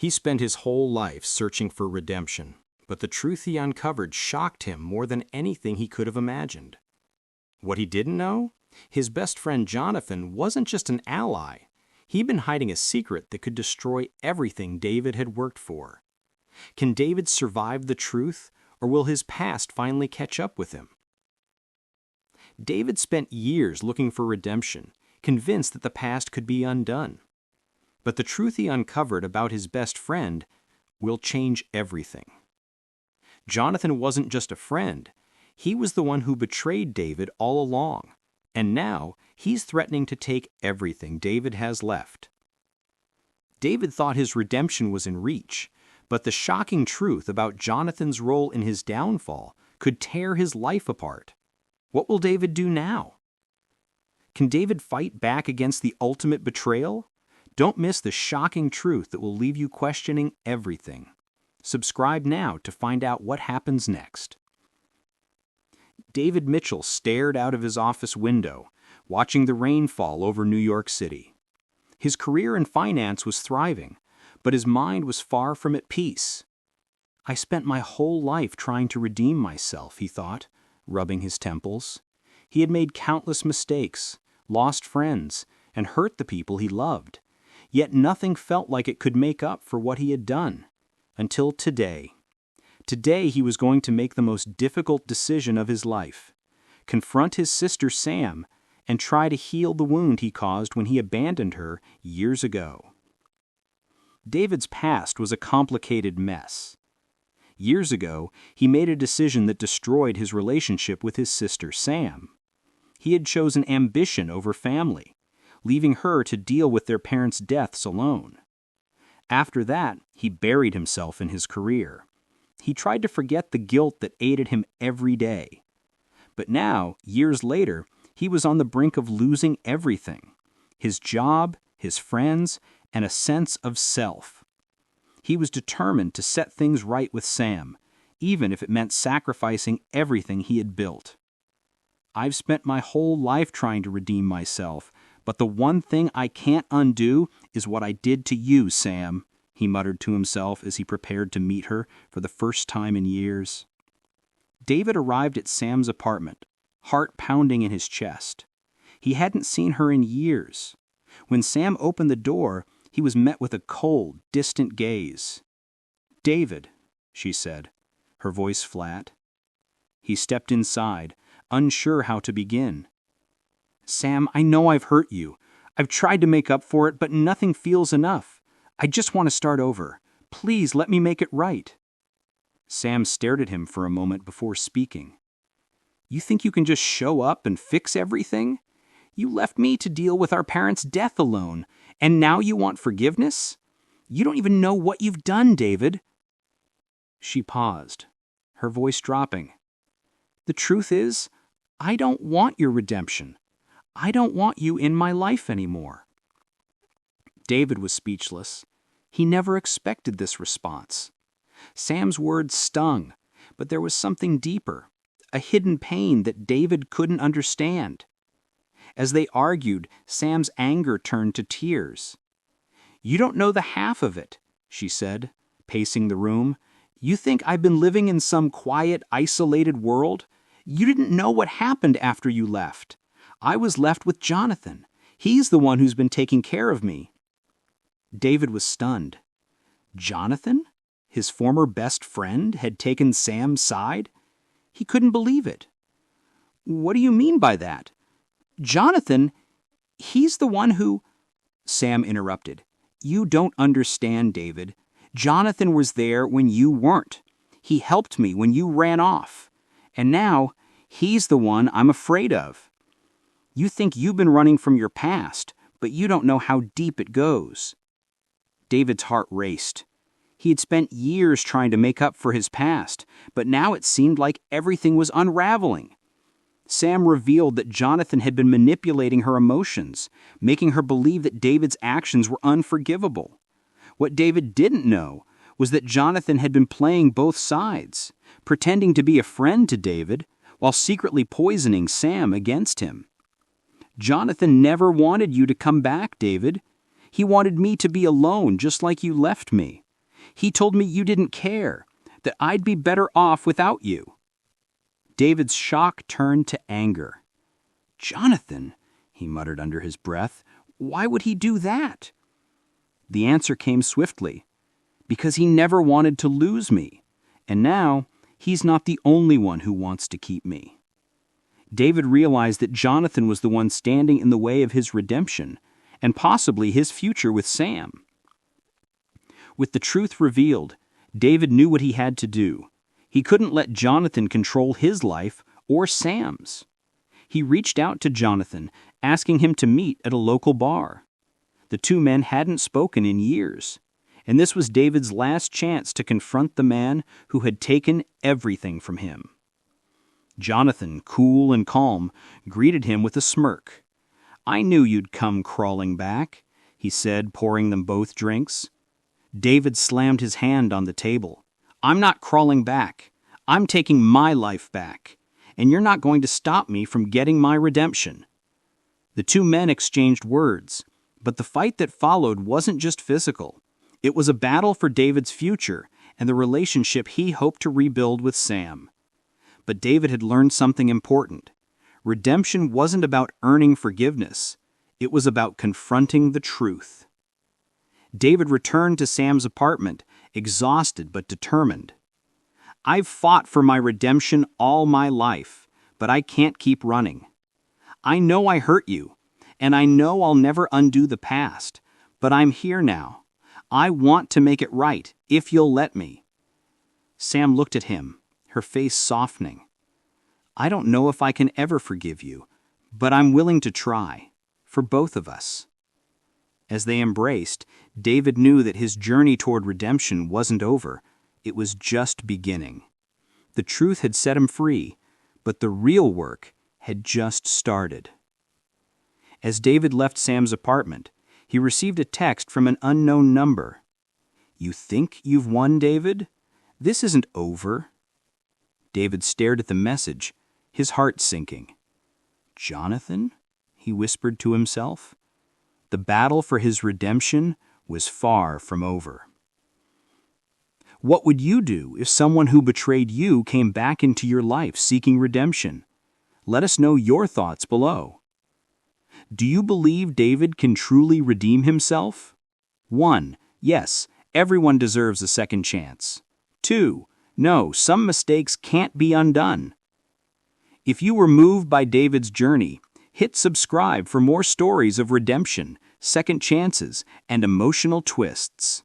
He spent his whole life searching for redemption, but the truth he uncovered shocked him more than anything he could have imagined. What he didn't know? His best friend Jonathan wasn't just an ally. He'd been hiding a secret that could destroy everything David had worked for. Can David survive the truth, or will his past finally catch up with him? David spent years looking for redemption, convinced that the past could be undone. But the truth he uncovered about his best friend will change everything. Jonathan wasn't just a friend. He was the one who betrayed David all along, and now he's threatening to take everything David has left. David thought his redemption was in reach, but the shocking truth about Jonathan's role in his downfall could tear his life apart. What will David do now? Can David fight back against the ultimate betrayal? Don't miss the shocking truth that will leave you questioning everything. Subscribe now to find out what happens next. David Mitchell stared out of his office window, watching the rain fall over New York City. His career in finance was thriving, but his mind was far from at peace. I spent my whole life trying to redeem myself, he thought, rubbing his temples. He had made countless mistakes, lost friends, and hurt the people he loved. Yet nothing felt like it could make up for what he had done. Until today. Today he was going to make the most difficult decision of his life. Confront his sister Sam and try to heal the wound he caused when he abandoned her years ago. David's past was a complicated mess. Years ago, he made a decision that destroyed his relationship with his sister Sam. He had chosen ambition over family, leaving her to deal with their parents' deaths alone. After that, he buried himself in his career. He tried to forget the guilt that aided him every day. But now, years later, he was on the brink of losing everything: his job, his friends, and a sense of self. He was determined to set things right with Sam, even if it meant sacrificing everything he had built. I've spent my whole life trying to redeem myself, but the one thing I can't undo is what I did to you, Sam, he muttered to himself as he prepared to meet her for the first time in years. David arrived at Sam's apartment, heart pounding in his chest. He hadn't seen her in years. When Sam opened the door, he was met with a cold, distant gaze. "David," she said, her voice flat. He stepped inside, unsure how to begin. "Sam, I know I've hurt you. I've tried to make up for it, but nothing feels enough. I just want to start over. Please let me make it right." Sam stared at him for a moment before speaking. "You think you can just show up and fix everything? You left me to deal with our parents' death alone, and now you want forgiveness? You don't even know what you've done, David." She paused, her voice dropping. "The truth is, I don't want your redemption. I don't want you in my life anymore." David was speechless. He never expected this response. Sam's words stung, but there was something deeper, a hidden pain that David couldn't understand. As they argued, Sam's anger turned to tears. "You don't know the half of it," she said, pacing the room. "You think I've been living in some quiet, isolated world? You didn't know what happened after you left. I was left with Jonathan. He's the one who's been taking care of me." David was stunned. Jonathan, his former best friend, had taken Sam's side? He couldn't believe it. "What do you mean by that? Jonathan, he's the one who—" Sam interrupted. "You don't understand, David. Jonathan was there when you weren't. He helped me when you ran off. And now, he's the one I'm afraid of. You think you've been running from your past, but you don't know how deep it goes." David's heart raced. He had spent years trying to make up for his past, but now it seemed like everything was unraveling. Sam revealed that Jonathan had been manipulating her emotions, making her believe that David's actions were unforgivable. What David didn't know was that Jonathan had been playing both sides, pretending to be a friend to David, while secretly poisoning Sam against him. "Jonathan never wanted you to come back, David. He wanted me to be alone just like you left me. He told me you didn't care, that I'd be better off without you." David's shock turned to anger. "Jonathan," he muttered under his breath, "why would he do that?" The answer came swiftly. "Because he never wanted to lose me, and now he's not the only one who wants to keep me." David realized that Jonathan was the one standing in the way of his redemption, and possibly his future with Sam. With the truth revealed, David knew what he had to do. He couldn't let Jonathan control his life or Sam's. He reached out to Jonathan, asking him to meet at a local bar. The two men hadn't spoken in years, and this was David's last chance to confront the man who had taken everything from him. Jonathan, cool and calm, greeted him with a smirk. "I knew you'd come crawling back," he said, pouring them both drinks. David slammed his hand on the table. "I'm not crawling back. I'm taking my life back, and you're not going to stop me from getting my redemption." The two men exchanged words, but the fight that followed wasn't just physical. It was a battle for David's future and the relationship he hoped to rebuild with Sam. But David had learned something important. Redemption wasn't about earning forgiveness. It was about confronting the truth. David returned to Sam's apartment, exhausted but determined. "I've fought for my redemption all my life, but I can't keep running. I know I hurt you, and I know I'll never undo the past, but I'm here now. I want to make it right, if you'll let me." Sam looked at him, her face softening. "I don't know if I can ever forgive you, but I'm willing to try, for both of us." As they embraced, David knew that his journey toward redemption wasn't over. It was just beginning. The truth had set him free, but the real work had just started. As David left Sam's apartment, he received a text from an unknown number. "You think you've won, David? This isn't over." David stared at the message, his heart sinking. "Jonathan?" he whispered to himself. The battle for his redemption was far from over. What would you do if someone who betrayed you came back into your life seeking redemption? Let us know your thoughts below. Do you believe David can truly redeem himself? 1. Yes, everyone deserves a second chance. 2. No, some mistakes can't be undone. If you were moved by David's journey, hit subscribe for more stories of redemption, second chances, and emotional twists.